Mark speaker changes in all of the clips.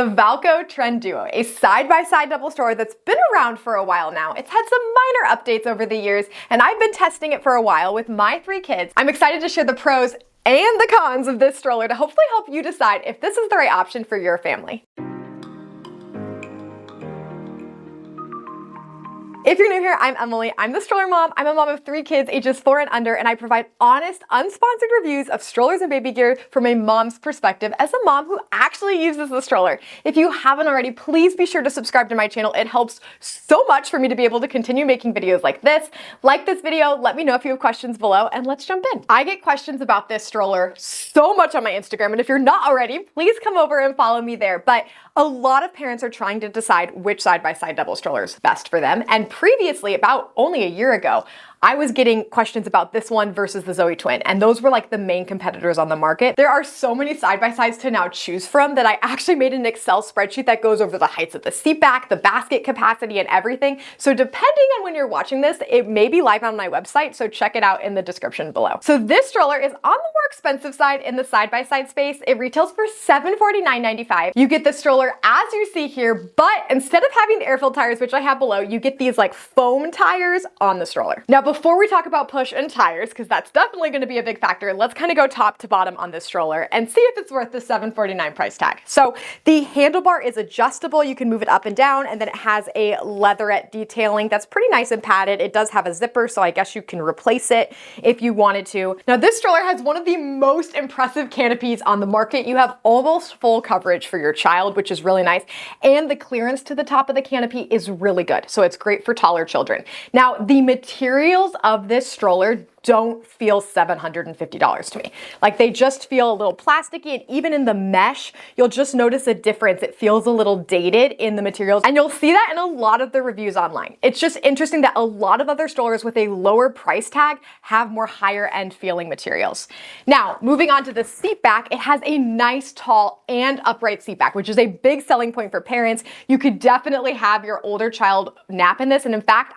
Speaker 1: The Valco Trend Duo, a side-by-side double stroller that's been around for a while now. It's had some minor updates over the years, and I've been testing it for a while with my 3 kids. I'm excited to share the pros and the cons of this stroller to hopefully help you decide if this is the right option for your family. If you're new here, I'm Emily. I'm the stroller mom. I'm a mom of 3 kids, ages 4 and under, and I provide honest, unsponsored reviews of strollers and baby gear from a mom's perspective as a mom who actually uses the stroller. If you haven't already, please be sure to subscribe to my channel. It helps so much for me to be able to continue making videos like this. Like this video, let me know if you have questions below, and let's jump in. I get questions about this stroller so much on my Instagram, and if you're not already, please come over and follow me there. But a lot of parents are trying to decide which side-by-side double stroller is best for them, and previously, about only a year ago, I was getting questions about this one versus the Zoe Twin, and those were like the main competitors on the market. There are so many side-by-sides to now choose from that I actually made an Excel spreadsheet that goes over the heights of the seat back, the basket capacity, and everything. So depending on when you're watching this, it may be live on my website, so check it out in the description below. So this stroller is on the more expensive side in the side-by-side space. It retails for $749.95. You get the stroller as you see here, but instead of having the air-filled tires, which I have below, you get these like foam tires on the stroller. Now, before we talk about push and tires, because that's definitely going to be a big factor, let's kind of go top to bottom on this stroller and see if it's worth the $749 price tag. So the handlebar is adjustable. You can move it up and down, and then it has a leatherette detailing that's pretty nice and padded. It does have a zipper, so I guess you can replace it if you wanted to. Now, this stroller has one of the most impressive canopies on the market. You have almost full coverage for your child, which is really nice, and the clearance to the top of the canopy is really good, so it's great for taller children. Now, the materials of this stroller don't feel $750 to me. Like, they just feel a little plasticky, and even in the mesh, you'll just notice a difference. It feels a little dated in the materials, and you'll see that in a lot of the reviews online. It's just interesting that a lot of other strollers with a lower price tag have more higher end feeling materials. Now, moving on to the seat back, it has a nice, tall, and upright seat back, which is a big selling point for parents. You could definitely have your older child nap in this, and in fact,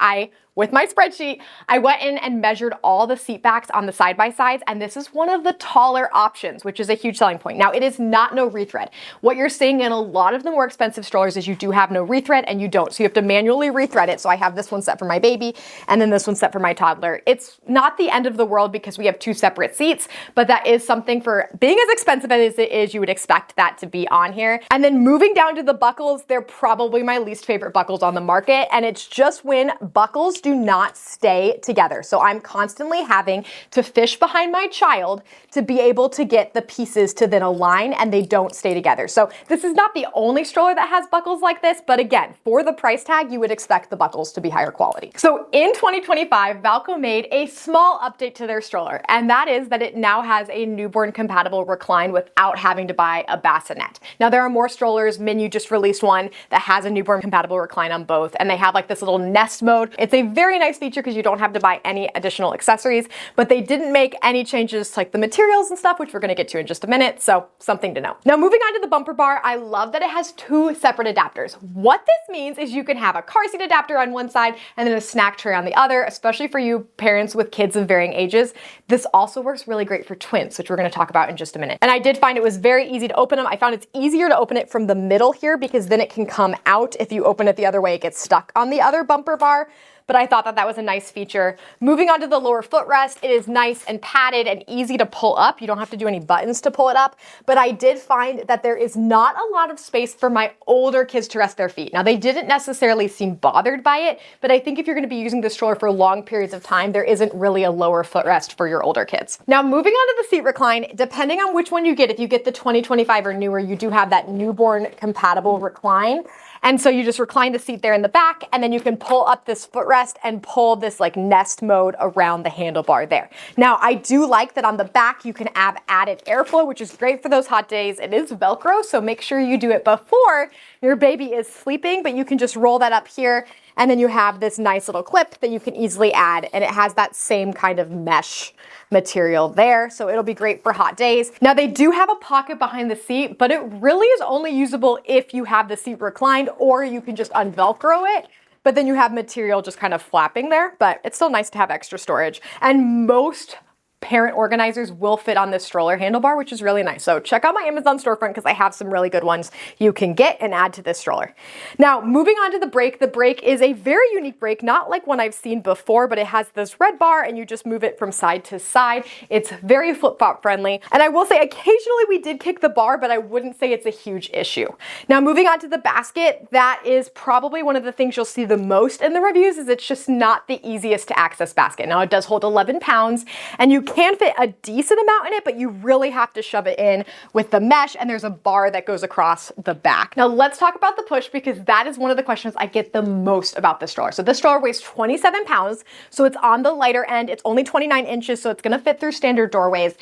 Speaker 1: with my spreadsheet, I went in and measured all the seat backs on the side-by-sides, and this is one of the taller options, which is a huge selling point. Now, it is not no rethread. What you're seeing in a lot of the more expensive strollers is you do have no rethread, and you don't. So you have to manually rethread it. So I have this one set for my baby, and then this one set for my toddler. It's not the end of the world because we have 2 separate seats, but that is something, for being as expensive as it is, you would expect that to be on here. And then moving down to the buckles, they're probably my least favorite buckles on the market, and it's just when buckles do not stay together. So I'm constantly having to fish behind my child to be able to get the pieces to then align, and they don't stay together. So this is not the only stroller that has buckles like this, but again, for the price tag, you would expect the buckles to be higher quality. So in 2025, Valco made a small update to their stroller, and that is that it now has a newborn compatible recline without having to buy a bassinet. Now, there are more strollers. Menu just released one that has a newborn compatible recline on both, and they have like this little nest mode. It's a very nice feature because you don't have to buy any additional accessories, but they didn't make any changes to like the materials and stuff, which we're going to get to in just a minute, so something to know. Now, moving on to the bumper bar, I love that it has 2 separate adapters. What this means is you can have a car seat adapter on one side and then a snack tray on the other, especially for you parents with kids of varying ages. This also works really great for twins, which we're going to talk about in just a minute. And I did find it was very easy to open them. I found it's easier to open it from the middle here because then it can come out. If you open it the other way, it gets stuck on the other bumper bar. But I thought that that was a nice feature. Moving on to the lower footrest, it is nice and padded and easy to pull up. You don't have to do any buttons to pull it up, but I did find that there is not a lot of space for my older kids to rest their feet. Now, they didn't necessarily seem bothered by it, but I think if you're gonna be using the stroller for long periods of time, there isn't really a lower footrest for your older kids. Now, moving on to the seat recline, depending on which one you get, if you get the 2025 or newer, you do have that newborn compatible recline. And so you just recline the seat there in the back, and then you can pull up this footrest and pull this like nest mode around the handlebar there. Now, I do like that on the back, you can have added airflow, which is great for those hot days. It is Velcro, so make sure you do it before your baby is sleeping, but you can just roll that up here, and then you have this nice little clip that you can easily add, and it has that same kind of mesh material there, so it'll be great for hot days. Now, they do have a pocket behind the seat, but it really is only usable if you have the seat reclined, or you can just unvelcro it, but then you have material just kind of flapping there, but it's still nice to have extra storage. And most parent organizers will fit on this stroller handlebar, which is really nice. So check out my Amazon storefront because I have some really good ones you can get and add to this stroller. Now, moving on to the brake. The brake is a very unique brake, not like one I've seen before, but it has this red bar and you just move it from side to side. It's very flip-flop friendly. And I will say occasionally we did kick the bar, but I wouldn't say it's a huge issue. Now, moving on to the basket, that is probably one of the things you'll see the most in the reviews is it's just not the easiest to access basket. Now, it does hold 11 pounds and you can fit a decent amount in it, but you really have to shove it in with the mesh and there's a bar that goes across the back. Now let's talk about the push because that is one of the questions I get the most about this stroller. So this stroller weighs 27 pounds, so it's on the lighter end. It's only 29 inches, so it's gonna fit through standard doorways.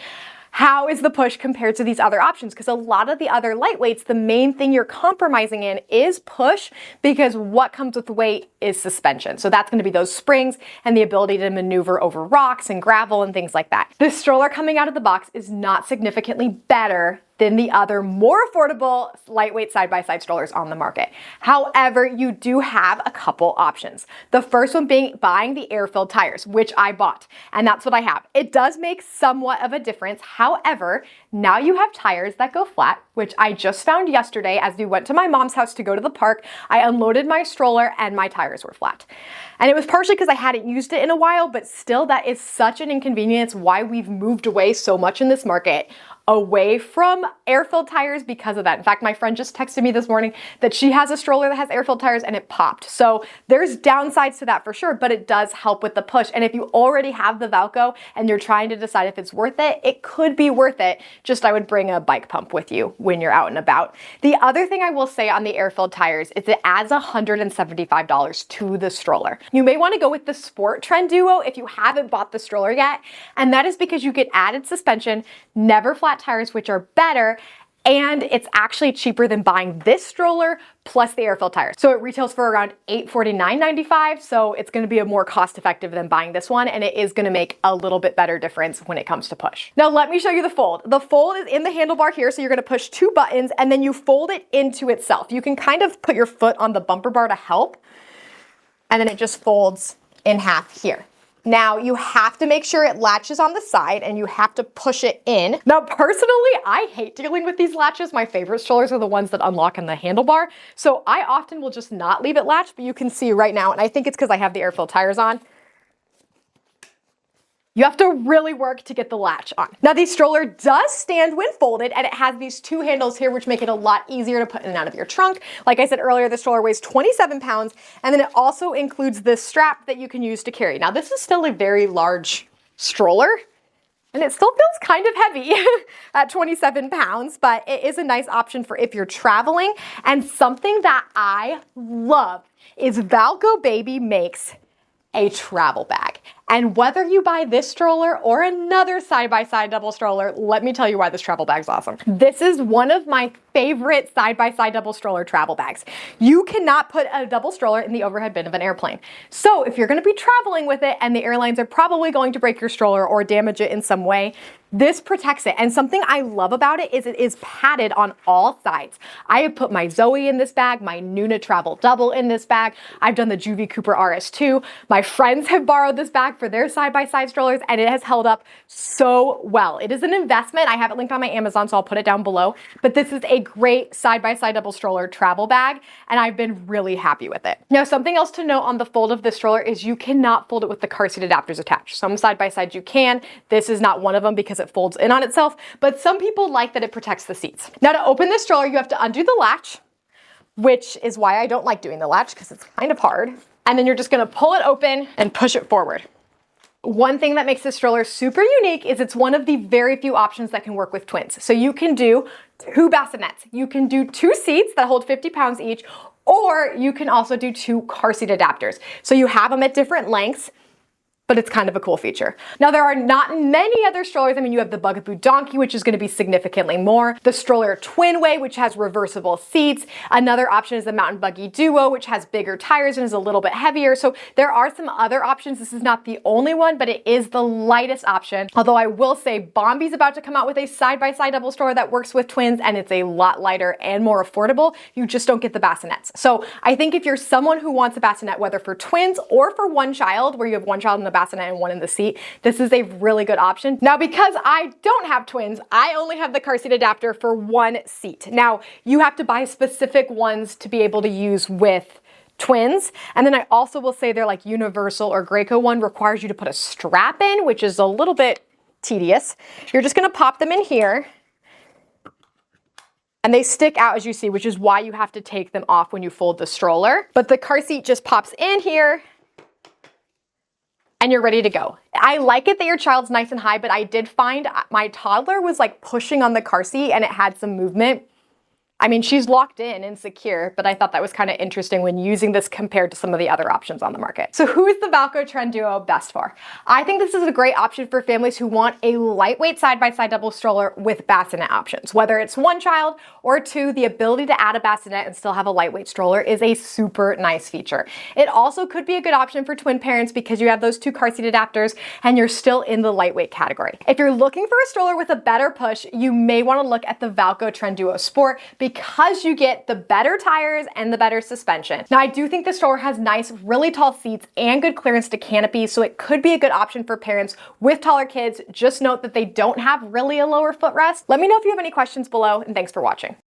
Speaker 1: How is the push compared to these other options? Because a lot of the other lightweights, the main thing you're compromising in is push because what comes with weight is suspension. So that's gonna be those springs and the ability to maneuver over rocks and gravel and things like that. This stroller coming out of the box is not significantly better than the other more affordable lightweight side-by-side strollers on the market. However, you do have a couple options. The first one being buying the air-filled tires, which I bought, and that's what I have. It does make somewhat of a difference. However, now you have tires that go flat, which I just found yesterday as we went to my mom's house to go to the park. I unloaded my stroller and my tires were flat. And it was partially because I hadn't used it in a while, but still that is such an inconvenience why we've moved away so much in this market away from air-filled tires because of that. In fact, my friend just texted me this morning that she has a stroller that has air-filled tires and it popped. So there's downsides to that for sure, but it does help with the push. And if you already have the Valco and you're trying to decide if it's worth it, it could be worth it. Just I would bring a bike pump with you when you're out and about. The other thing I will say on the air-filled tires is it adds $175 to the stroller. You may want to go with the Sport Trend Duo if you haven't bought the stroller yet. And that is because you get added suspension, never flat tires, which are better, and it's actually cheaper than buying this stroller plus the air-filled tires. So it retails for around $849.95, so it's gonna be a more cost-effective than buying this one, and it is gonna make a little bit better difference when it comes to push. Now let me show you the fold. The fold is in the handlebar here, so you're gonna push 2 buttons, and then you fold it into itself. You can kind of put your foot on the bumper bar to help, and then it just folds in half here. Now you have to make sure it latches on the side and you have to push it in. Now personally, I hate dealing with these latches. My favorite strollers are the ones that unlock in the handlebar. So I often will just not leave it latched, but you can see right now, and I think it's because I have the air-filled tires on, you have to really work to get the latch on. Now the stroller does stand when folded and it has these 2 handles here which make it a lot easier to put in and out of your trunk. Like I said earlier, the stroller weighs 27 pounds and then it also includes this strap that you can use to carry. Now this is still a very large stroller and it still feels kind of heavy at 27 pounds, but it is a nice option for if you're traveling. And something that I love is Valco Baby makes a travel bag. And whether you buy this stroller or another side-by-side double stroller, let me tell you why this travel bag's awesome. This is one of my favorite side-by-side double stroller travel bags. You cannot put a double stroller in the overhead bin of an airplane. So if you're gonna be traveling with it and the airlines are probably going to break your stroller or damage it in some way, this protects it. And something I love about it is padded on all sides. I have put my Zoe in this bag, my Nuna Travel Double in this bag. I've done the Juvie Cooper RS2. My friends have borrowed this bag for their side-by-side strollers and it has held up so well. It is an investment. I have it linked on my Amazon, so I'll put it down below. But this is a great side-by-side double stroller travel bag and I've been really happy with it. Now, something else to note on the fold of this stroller is you cannot fold it with the car seat adapters attached. Some side-by-sides you can. This is not one of them because it folds in on itself, but some people like that it protects the seats. Now to open this stroller, you have to undo the latch, which is why I don't like doing the latch because it's kind of hard. And then you're just gonna pull it open and push it forward. One thing that makes this stroller super unique is it's one of the very few options that can work with twins. So you can do 2 bassinets. You can do 2 seats that hold 50 pounds each, or you can also do 2 car seat adapters. So you have them at different lengths, but it's kind of a cool feature. Now there are not many other strollers. I mean, you have the Bugaboo Donkey, which is gonna be significantly more. The Stroller Twinway, which has reversible seats. Another option is the Mountain Buggy Duo, which has bigger tires and is a little bit heavier. So there are some other options. This is not the only one, but it is the lightest option. Although I will say Bombi's about to come out with a side-by-side double stroller that works with twins and it's a lot lighter and more affordable. You just don't get the bassinets. So I think if you're someone who wants a bassinet, whether for twins or for one child, where you have one child in the back bassinet and one in the seat, this is a really good option. Now, because I don't have twins, I only have the car seat adapter for one seat. Now, you have to buy specific ones to be able to use with twins. And then I also will say they're like Universal or Graco one requires you to put a strap in, which is a little bit tedious. You're just gonna pop them in here and they stick out as you see, which is why you have to take them off when you fold the stroller. But the car seat just pops in here and you're ready to go. I like it that your child's nice and high, but I did find my toddler was like pushing on the car seat and it had some movement. I mean, she's locked in and secure, but I thought that was kind of interesting when using this compared to some of the other options on the market. So who is the Valco Trend Duo best for? I think this is a great option for families who want a lightweight side-by-side double stroller with bassinet options. Whether it's one child or two, the ability to add a bassinet and still have a lightweight stroller is a super nice feature. It also could be a good option for twin parents because you have those two car seat adapters and you're still in the lightweight category. If you're looking for a stroller with a better push, you may want to look at the Valco Trend Duo Sport because you get the better tires and the better suspension. Now, I do think the stroller has nice, really tall seats and good clearance to canopy, so it could be a good option for parents with taller kids. Just note that they don't have really a lower footrest. Let me know if you have any questions below, and thanks for watching.